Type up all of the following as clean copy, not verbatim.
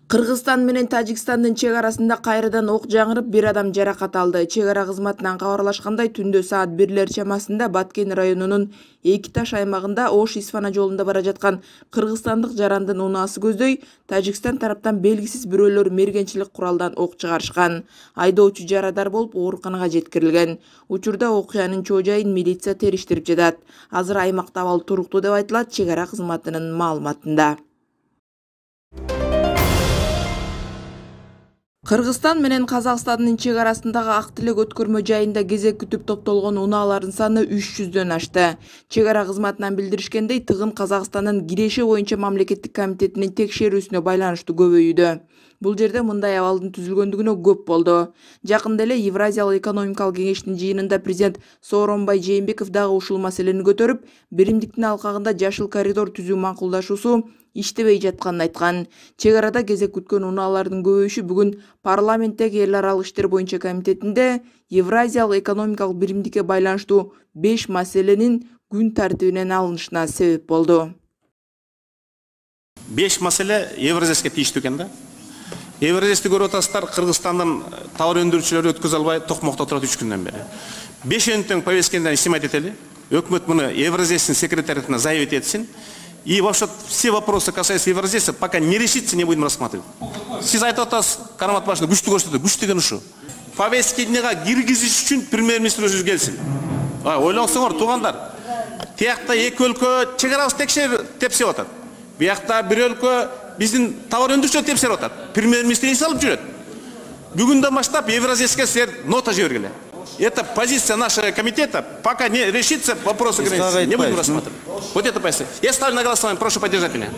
Кыргызстан менен Тажикстандын чек арасында кайрадан ок жаңырып, бир адам жаракат алды. Чек ара кызматынан кабарлашкандай, түндө саат 1 чамасында Баткен районунун Эки Таш аймагында Ош-Исфана жолунда бара жаткан кыргызстандык жарандын унаасы көздөй, Тажикстан тараптан белгисиз бирөөлөр мергенчилик куралдан ок чыгарышкан. Айдоочу жарадар болуп, ооруканага жеткирилген. Учурда окуянын чоо жайын милиция териштирип жатат. Азыр аймакта абал туруктуу деп айтылат чек ара кызматынын маалыматында. Кыргызстан менен Казакстандын чек арасындагы ак тилек өткөрмө жайында кезек күтүп топтолгон унаалардын саны 300дөн ашты. Чек ара кызматынан билдиришкендей, тыгын Казакстандын киреши боюнча мамлекеттик комитетинин текшерүүсүнө байланыштуу көбөйүүдө. Бул жерде мындай абалдын түзүлгөндүгүнө көп болду. Жакында эле Евразиялык экономикалык кеңештин жыйынында президент Сооронбай Жээнбеков дагы ушул маселени көтөрүп, биримдиктин алкагында жашыл коридор түзүү макулдашуусу иштебей жатканын айткан. Чек арада кезек күткөн унаалардын көбөйүшү бүгүн парламенттеги эл аралык иштер боюнча комитетинде Евразиялык экономикалык биримдикке байланыштуу 5 маселенин күн тартибинен алынышына себеп болду. 5 маселе Евразияске тийиштүү экен да. Евразиясты көрүп атасыздар, Кыргызстандын товар өндүрүүчүлөрү өткөзө албай токмокто турат 3 күндөн бери. 5 тең повесткадан иштемейт этели. Өкмөт муну Евразиясынын секретариатына заявить этсин. И вообще все вопросы, касающиеся Евразии, пока не решится, не будем рассматривать. Сиз айтып атасыз, Карамат башында күчтүү көрсөтөт. Күч деген ушу. Повесткага киргизиш үчүн премьер-министр өзү келсин. Ойлонсоңор, туугандар. Тиякта эки өлкө чек арабызды тепсип атат. Биякта бир өлкө биздин товар өндүрүүчүлөр тепсип атат. Премьер-министр эс алып жүрөт. Бүгүндөн баштап Евразияске силер нота жибергиле. Это позиция нашего комитета. Пока не решится вопрос ограничений, не будем рассматривать. Вот это позиция. Я ставлю на голосование. Прошу поддержать меня.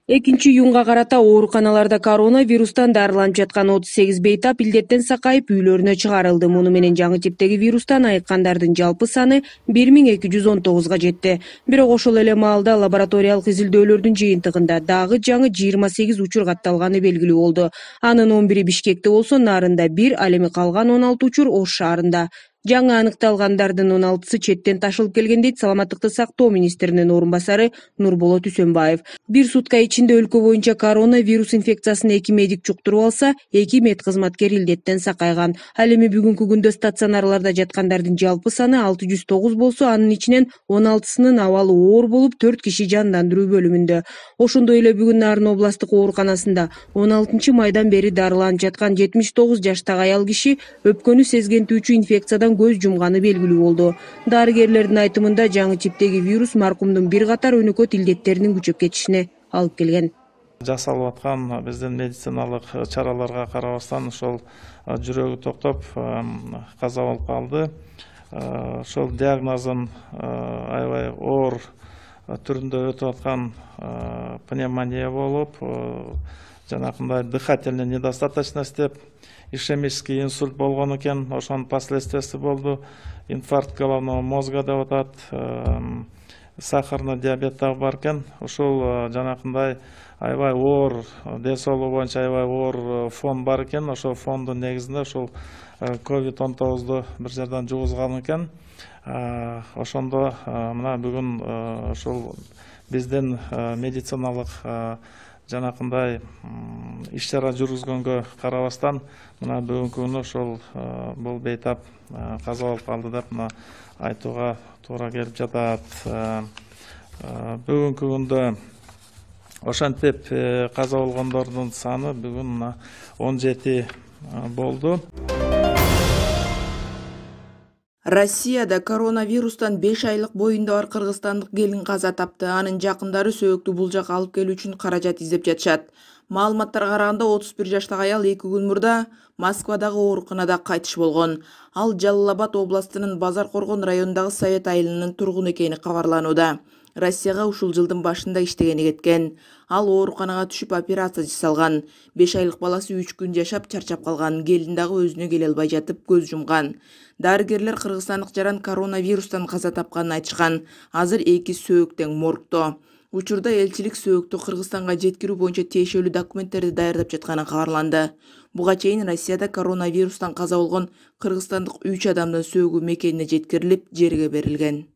Экинчи июнга карата ооруканаларда коронавирустан дарыланып жаткан 38 бейтап илдеттен сакайып үйлөрүнө чыгарылды. Муну менен жаңы типтеги вирустан айыккандардын жалпы саны 1219га жетти. Бирок ошол эле маалда лабораториялык изилдөөлөрдүн жыйынтыгында дагы жаңы 28 учур катталганы белгилүү болду. Анын 11-и Бишкекте болсо, нарында 1, ал эми калган 16 учур Ош шаарында. Жаңы аныкталгандардын 16сы четтен ташылып келген дейт Саламаттыкты сактоо министринин орун басары Нурболот Үсөнбаев. Бир сутка ичинде өлкө боюнча коронавирус инфекциясын 2 медик жуктуруп алса, 2 медкызматкер илдеттен сакайган. Ал эми бүгүнкү күндө стационарларда жаткандардын жалпы саны 609 болсо, анын ичинен 16сынын абалы оор болуп, 4 киши жандандыруу бөлүмүндө. Ошондой эле бүгүн Нарын областык ооруканасында 16 майдан бери дарыланып жаткан 79 жаштагы аял киши өпкөнү сезгентүүчү инфекциядан көз жумганы белгилүү болду. Дарыгерлердин айтымында жаңы типтеги вирус маркумдун бир катар өнөкөт илдеттеринин күчөп кетишине алып келген. Жасалып аткан биздин медициналык чараларга карабастан ошол жүрөгү токтоп каза болуп калды. Ошол диагнозун аябай оор түрүндө өтүп аткан пневмония болуп, жанакындай дыхательная недостаточность деп, ишемический инсульт болгон экен, ошонун последствиясы болду. Инфаркт головного мозга деп атат, сахарный диабет дагы бар экен. Ошол жанакындай аябай оор, ден соолугу боюнча аябай оор фон бар экен. Ошол фондун негизинде ошол COVID-19 бир жерден жугузган экен. Ошондо мына бүгүн ошол биздин медициналык жанакындай иш чара жүргүзгөнгө карабастан мына бүгүнкү күнү ошол бул бейтап каза болуп калды деп мына айтууга туура келип жатат. Бүгүнкү күндө ошентип каза болгондордун саны бүгүн 17 болду. Россияда коронавирустан 5 айлык боюнда бар кыргызстандык келин каза тапты. Анын жакындары сөөктү бул жака алып келүү үчүн каражат издеп жатышат. Маалыматтарга караганда 31 жаштагы аял 2 күн мурда Москвадагы ооруканада кайтыш болгон. Ал Жалал-Абад областынын Базар Коргон районундагы Совет айылынын тургуну экени кабарланууда. Россияга ушул жылдын башында иштегени кеткен. Ал ооруканага түшүп операция жасалган. 5 айлык баласы 3 күн жашап чарчап калган. Келин дагы өзүнө келе албай жатып көз жумган. Дарыгерлер кыргызстандык жаран коронавирустан каза тапканын айтышкан. Азыр 2 сөөк тең моргто. Учурда элчилик сөөктү Кыргызстанга жеткирүү боюнча тиешелүү документтерди даярдап жатканы кабарланды. Буга чейин Россияда коронавирустан каза болгон кыргызстандык 3 адамдын сөөгү мекенине жеткирилип, жерге берилген.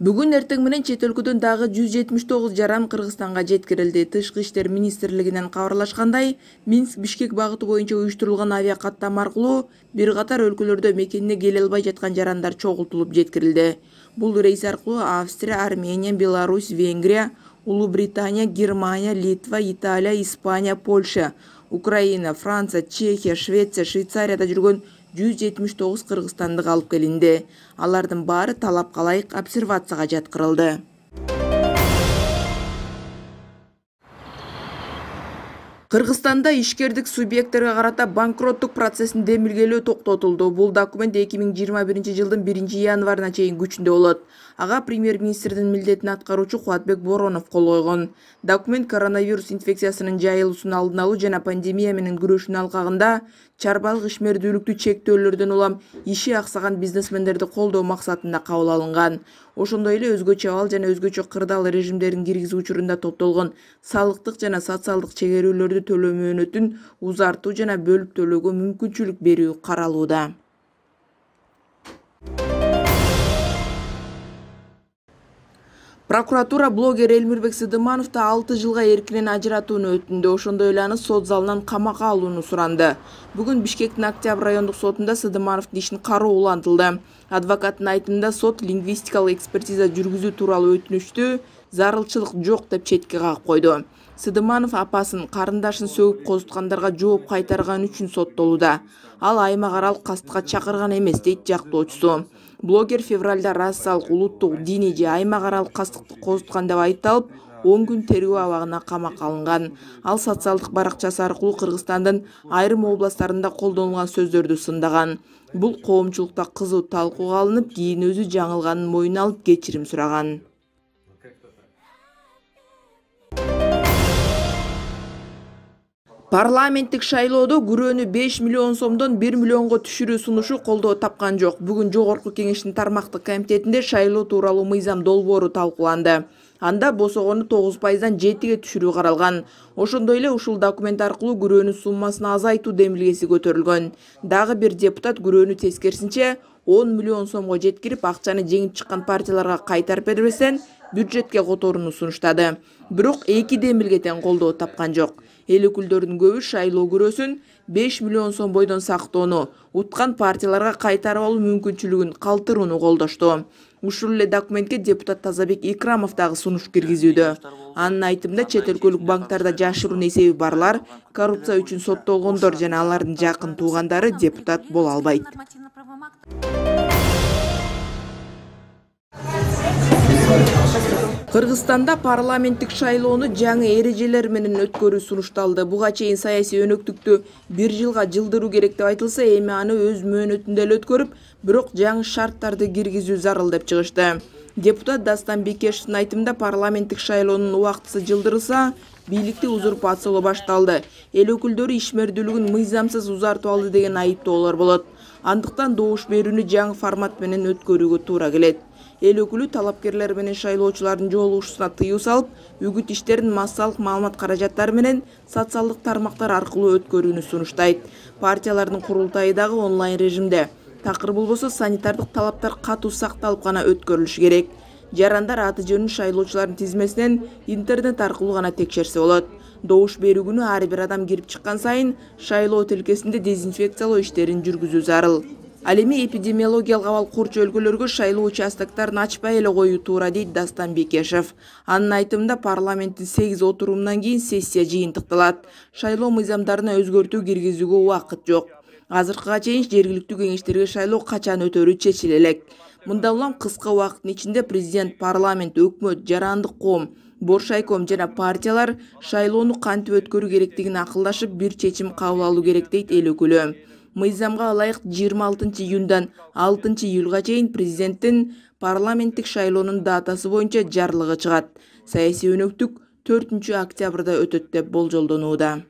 Бүгүн эртең менен чет өлкөдөн дагы 179 жаран Кыргызстанга жеткирилди. Тышкы иштер министрлигинен кабарлашкандай, Минск-Бишкек багыты боюнча уюштурулган авиакаттам аркылуу бир катар өлкөлөрдө мекенине келе албай жаткан жарандар чогултулуп жеткирилди. Бул рейс аркылуу Австрия, Армения, Беларусь, Венгрия, Улуу Британия, Германия, Литва, Италия, Испания, Польша, Украина, Франция, Чехия, Швеция, Швейцарияда жүргөн 179 кыргызстандык алып келинди. Алардын баары талапка ылайык обсервацияга жаткырылды. Кыргызстанда ишкердик субъекттерге карата банкроттук процессин демилгелөө токтотулду. Бул документ 2021 жылдын 1 январына чейин күчүндө болот. Ага премьер-министрдин милдетин аткаруучу Кубатбек Боронов кол койгон. Документ коронавирус инфекциясынын жайылуусун алдын алуу жана пандемия менен күрөшүүнүн алкагында чарбалык ишмердүүлүктү чектөөлөрдөн улам иши аксаган бизнесмендерди колдоо максатында кабыл алынган. Ошондой эле өзгөчө абал жана өзгөчө кырдаал режимдерин киргизүү учурунда топтолгон салыктык жана социалдык чегерүүлөрдү төлөө мөөнөтүн узартуу жана бөлүп төлөөгө мүмкүнчүлүк берүү каралууда. Прокуратура блогер Элмирбек Сыдымановду 6 жылга эркинен ажыратууну өтүндү. Ошондой эле аны сот залынан камакка алууну суранды. Бүгүн Бишкектин Октябрь райондук сотунда Сыдымановдун ишин кароо улантылды. Адвокаттын айтымында сот лингвистикалык экспертиза жүргүзүү тууралуу өтүнүчтү зарылчылык жок деп четке кагып койду. Сыдыманов апасын, карындашын сөгүп козуткандарга жооп кайтарган үчүн соттолууда. Ал аймак аралык кастыкка чакырган эмес, дейт жактоочусу. Блогер февралда расалык, улуттук, диний же аймак аралык кастыкты козуткан деп айыпталып, 10 күн тергөө абагына камакка алынган. Ал социалдык баракчасы аркылуу Кыргызстандын айрым областтарында колдонулган сөздөрдү сындаган. Бул коомчулукта кызуу талкууга алынып, кийин өзү жаңылганын мойнуна алып кечирим сураган. Парламенттик шайлоодо күрөөнү 5 миллион сомдон 1 миллионго түшүрүү сунушу колдоо тапкан жок. Бүгүн Жогорку Кеңештин тармактык комитетинде шайлоо тууралуу мыйзам долбоору талкууланды. Анда босогону 9%дан 7-ге түшүрүү каралган. Ошондой эле ушул документ аркылуу күрөөнүн суммасын азайтуу демилгеси көтөрүлгөн. Дагы бир депутат күрөөнү тескерисинче 10 миллион сомго жеткирип, акчаны жеңип чыккан партияларга кайтарып бербестен бюджетке которууну сунуштады. Бирок эки демилге тең колдоо тапкан жок. Эл өкүлдөрүнүн көбү шайлоо күрөөсүн 5 миллион сом бойдон сактоону, уткан партияларга кайтарып алуу мүмкүнчүлүгүн калтырууну колдошту. Ушул эле документке депутат Тазабек Икрамов дагы сунуш киргизүүдө. Анын айтымында чет өлкөлүк банктарда жашыруун эсеби барлар, коррупция үчүн соттолгондор жана алардын жакын туугандары депутат боло албайт. Кыргызстанда парламенттик шайлоону жаңы эрежелер менен өткөрүү сунушталды. Буга чейин саясий өнөктүктү 1 жылга жылдыруу керек деп айтылса, эми аны өз мөөнөтүндө эле өткөрүп, бирок жаңы шарттарды киргизүү зарыл деп чыгышты. Депутат Дастан Бекешевдин айтымында парламенттик шайлоонун убактысы жылдырылса, бийликти узурпациялоо башталды. Эл өкүлдөрү ишмердүүлүгүн мыйзамсыз узартып алды деген айыптоолор болот. Андыктан добуш берүүнү жаңы формат менен өткөрүүгө туура келет. Эл өкүлү талапкерлер менен шайлоочулардын жолугушуусуна тыюу салып, үгүт иштерин массалык маалымат каражаттары менен социалдык тармактар аркылуу өткөрүүнү сунуштайт. Партиялардын курултайы дагы онлайн режимде. Такыр болбосо санитардык талаптар катуу сакталып гана өткөрүлүшү керек. Жарандар аты жөнүн шайлоочулардын тизмесинен интернет аркылуу гана текшерсе болот. Добуш берүү күнү ар бир адам кирип чыккан сайын шайлоо тилкесинде дезинфекциялоо иштерин жүргүзүү зарыл. Ал эми эпидемиологиялык абал курчу өлкөлөргө шайлоо участоктарын ачпай эле коюу туура, дейт Дастан Бекешев. Анын айтымында парламенттин 8 отурумунан кийин сессия жыйынтыкталат. Шайлоо мыйзамдарына өзгөртүү киргизүүгө убакыт жок. Азыркыга чейин жергиликтүү кеңештерге шайлоо качан өтөрү чечиле элек. Мындан улам кыска убакыттын ичинде президент, парламент, өкмөт, жарандык коом, боршайком жана партиялар шайлоону кантип өткөрүү керектигин акылдашып бир чечим кабыл алуу керек, дейт эл өкүлү. Мыйзамга ылайык 26 июндан 6 июлга чейин президенттин парламенттик шайлоонун датасы боюнча жарлыгы чыгат. Саясий өнөктүк 4 октябрда өтөт деп болжолдонууда.